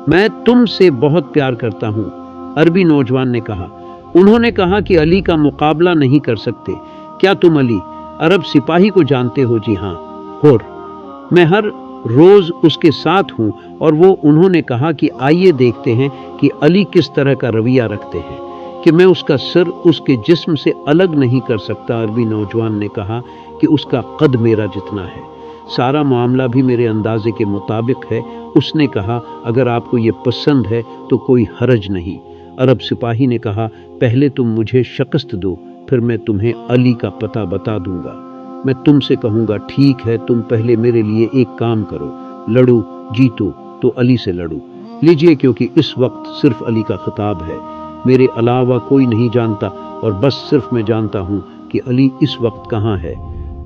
میں تم سے بہت پیار کرتا ہوں، عربی نوجوان نے کہا۔ انہوں نے کہا کہ علی کا مقابلہ نہیں کر سکتے۔ کیا تم علی عرب سپاہی کو جانتے ہو؟ جی ہاں، ہور میں ہر روز اس کے ساتھ ہوں۔ اور وہ انہوں نے کہا کہ آئیے دیکھتے ہیں کہ علی کس طرح کا رویہ رکھتے ہیں کہ میں اس کا سر اس کے جسم سے الگ نہیں کر سکتا۔ عربی نوجوان نے کہا کہ اس کا قد میرا جتنا ہے، سارا معاملہ بھی میرے اندازے کے مطابق ہے۔ اس نے کہا اگر آپ کو یہ پسند ہے تو کوئی حرج نہیں۔ عرب سپاہی نے کہا پہلے تم مجھے شکست دو، پھر میں تمہیں علی کا پتہ بتا دوں گا۔ میں تم سے کہوں گا ٹھیک ہے، تم پہلے میرے لیے ایک کام کرو، لڑو، جیتو تو علی سے لڑو۔ لیجئے، کیونکہ اس وقت صرف علی کا خطاب ہے، میرے علاوہ کوئی نہیں جانتا، اور بس صرف میں جانتا ہوں کہ علی اس وقت کہاں ہے۔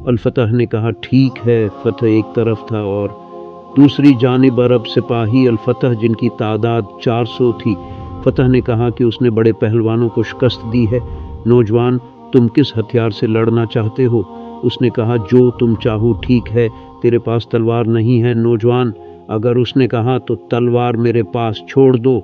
الفتح نے کہا ٹھیک ہے۔ فتح ایک طرف تھا اور دوسری جانب عرب سپاہی الفتح جن کی تعداد 400 تھی۔ فتح نے کہا کہ اس نے بڑے پہلوانوں کو شکست دی ہے۔ نوجوان، تم کس ہتھیار سے لڑنا چاہتے ہو؟ اس نے کہا جو تم چاہو۔ ٹھیک ہے، تیرے پاس تلوار نہیں ہے نوجوان؟ اگر اس نے کہا تو تلوار میرے پاس چھوڑ دو۔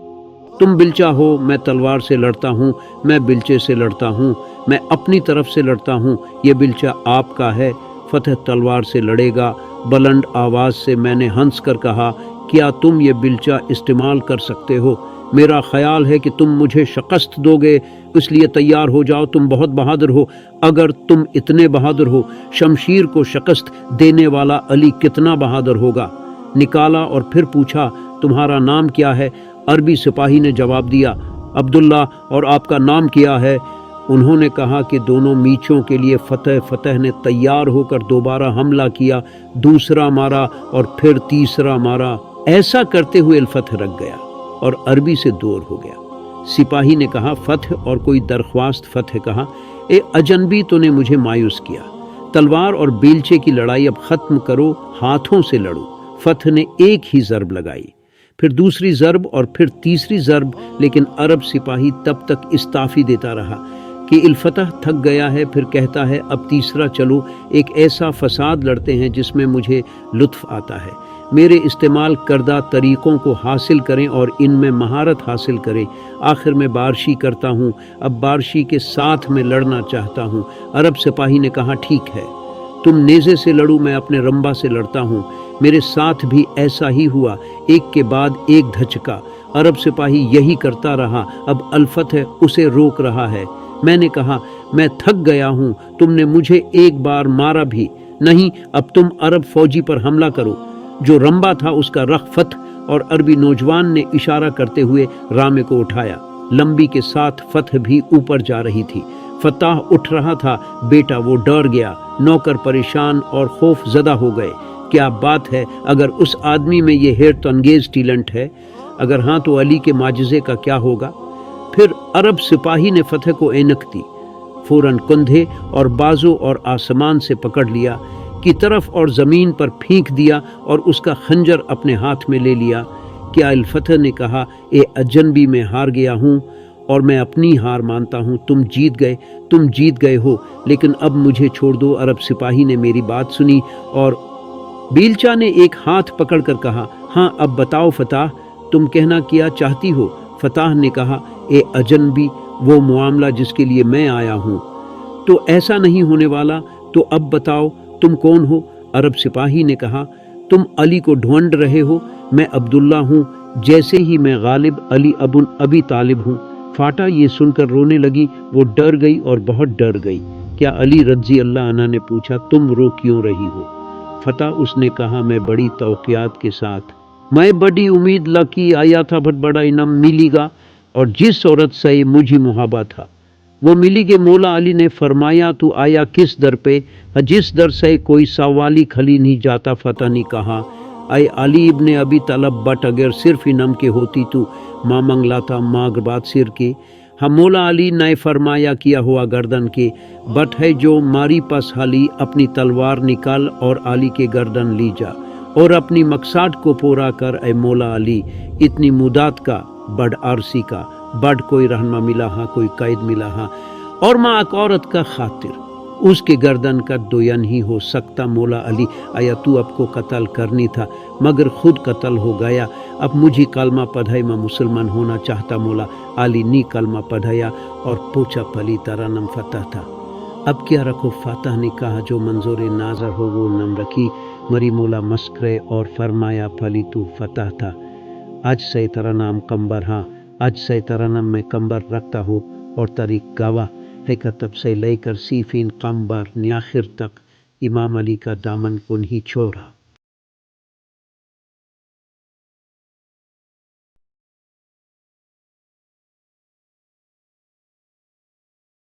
تم بلچا ہو، میں تلوار سے لڑتا ہوں، میں بلچے سے لڑتا ہوں، میں اپنی طرف سے لڑتا ہوں، یہ بلچا آپ کا ہے۔ فتح تلوار سے لڑے گا۔ بلند آواز سے میں نے ہنس کر کہا کیا تم یہ بلچا استعمال کر سکتے ہو؟ میرا خیال ہے کہ تم مجھے شکست دو گے، اس لیے تیار ہو جاؤ، تم بہت بہادر ہو۔ اگر تم اتنے بہادر ہو، شمشیر کو شکست دینے والا علی کتنا بہادر ہوگا؟ نکالا اور پھر پوچھا تمہارا نام کیا ہے؟ عربی سپاہی نے جواب دیا عبداللہ۔ اور آپ کا نام کیا ہے؟ انہوں نے کہا کہ دونوں میچوں کے لیے فتح نے تیار ہو کر دوبارہ حملہ کیا، دوسرا مارا اور پھر تیسرا مارا۔ ایسا کرتے ہوئے الفتح رک گیا اور عربی سے دور ہو گیا۔ سپاہی نے کہا فتح اور کوئی درخواست؟ فتح کہا اے اجنبی، تو نے مجھے مایوس کیا، تلوار اور بیلچے کی لڑائی اب ختم کرو، ہاتھوں سے لڑو۔ فتح نے ایک ہی ضرب لگائی، پھر دوسری ضرب اور پھر تیسری ضرب، لیکن عرب سپاہی تب تک استعفی دیتا رہا کہ الفتح تھک گیا ہے۔ پھر کہتا ہے اب تیسرا چلو، ایک ایسا فساد لڑتے ہیں جس میں مجھے لطف آتا ہے۔ میرے استعمال کردہ طریقوں کو حاصل کریں اور ان میں مہارت حاصل کریں۔ آخر میں بارشی کرتا ہوں، اب بارشی کے ساتھ میں لڑنا چاہتا ہوں۔ عرب سپاہی نے کہا ٹھیک ہے، تم نیزے سے لڑو، میں اپنے رمبا سے لڑتا ہوں۔ میرے ساتھ بھی ایسا ہی ہوا، ایک کے بعد ایک دھچکا۔ عرب سپاہی یہی کرتا رہا، اب الفتح اسے روک رہا ہے۔ میں نے کہا میں تھک گیا ہوں، تم نے مجھے ایک بار مارا بھی نہیں، اب تم عرب فوجی پر حملہ کرو۔ جو رمبا تھا اس کا رخ فتح اور عربی نوجوان نے اشارہ کرتے ہوئے رامے کو اٹھایا۔ لمبی کے ساتھ فتح بھی اوپر جا رہی تھی۔ فتح اٹھ رہا تھا، بیٹا وہ ڈر گیا، نوکر پریشان اور خوف زدہ ہو گئے۔ کیا بات ہے، اگر اس آدمی میں یہ حیرت انگیز ٹیلنٹ ہے، اگر ہاں تو علی کے معجزے کا کیا ہوگا؟ پھر عرب سپاہی نے فتح کو اینک دی، فوراً کندھے اور بازو اور آسمان سے پکڑ لیا کی طرف اور زمین پر پھینک دیا اور اس کا خنجر اپنے ہاتھ میں لے لیا۔ کیا الفتح نے کہا اے اجنبی، میں ہار گیا ہوں اور میں اپنی ہار مانتا ہوں، تم جیت گئے ہو، لیکن اب مجھے چھوڑ دو۔ عرب سپاہی نے میری بات سنی اور بیلچا نے ایک ہاتھ پکڑ کر کہا ہاں اب بتاؤ فتح، تم کہنا کیا چاہتی ہو؟ فتح نے کہا اے اجنبی، وہ معاملہ جس کے لیے میں آیا ہوں تو ایسا نہیں ہونے والا، تو اب بتاؤ تم کون ہو؟ عرب سپاہی نے کہا تم علی کو ڈھونڈ رہے ہو، میں عبداللہ ہوں، جیسے ہی میں غالب علی ابن ابی طالب ہوں۔ فاٹا یہ سن کر رونے لگی، وہ ڈر گئی اور بہت ڈر گئی۔ کیا علی رضی اللہ عنہ نے پوچھا تم رو کیوں رہی ہو؟ فتح اس نے کہا میں بڑی توقعات کے ساتھ، میں بڑی امید لکی آیا تھا، بہت بڑا انعام ملے گا، اور جس عورت سے مجھے محبہ تھا وہ ملی کہ مولا علی نے فرمایا تو آیا کس در پہ؟ جس در سے کوئی سوالی کھلی نہیں جاتا۔ فتح نے کہا اے علی ابن ابی طالب، بٹ اگر صرف انعام کے ہوتی تو ماں منگلاتا، ماں بات سر کے، ہم مولا علی نے فرمایا کیا ہوا گردن کے، بٹ ہے جو ماری پس حالی اپنی تلوار نکال اور علی کے گردن لی جا اور اپنی مقصد کو پورا کر۔ اے مولا علی، اتنی مدت کا بڑ عرصی کا بڑ کوئی رہنما ملا ہاں، کوئی قائد ملا ہاں، اور ماں ایک عورت کا خاطر اس کی گردن کا دوین ہی ہو سکتا مولا علی، آیا تو اب کو قتل کرنی تھا مگر خود قتل ہو گیا، اب مجھے کلمہ پڑھائی میں مسلمان ہونا چاہتا مولا علی نے کلمہ پڑھایا اور پوچھا پلی ترنم فتح تھا۔ اب کیا رکھو فاتح نے کہا جو منظور ناظر ہو وہ نم رکھی، مری مولا مسکرے اور فرمایا پلی تو فتح تھا، آج سے تیرا نام کمبر، ہاں آج سے تیرا نام میں کمبر رکھتا ہوں اور تاریخ گواہ ہے کتب سے لے کر سیفین قمبر نے آخر تک امام علی کا دامن کو نہیں چھوڑا۔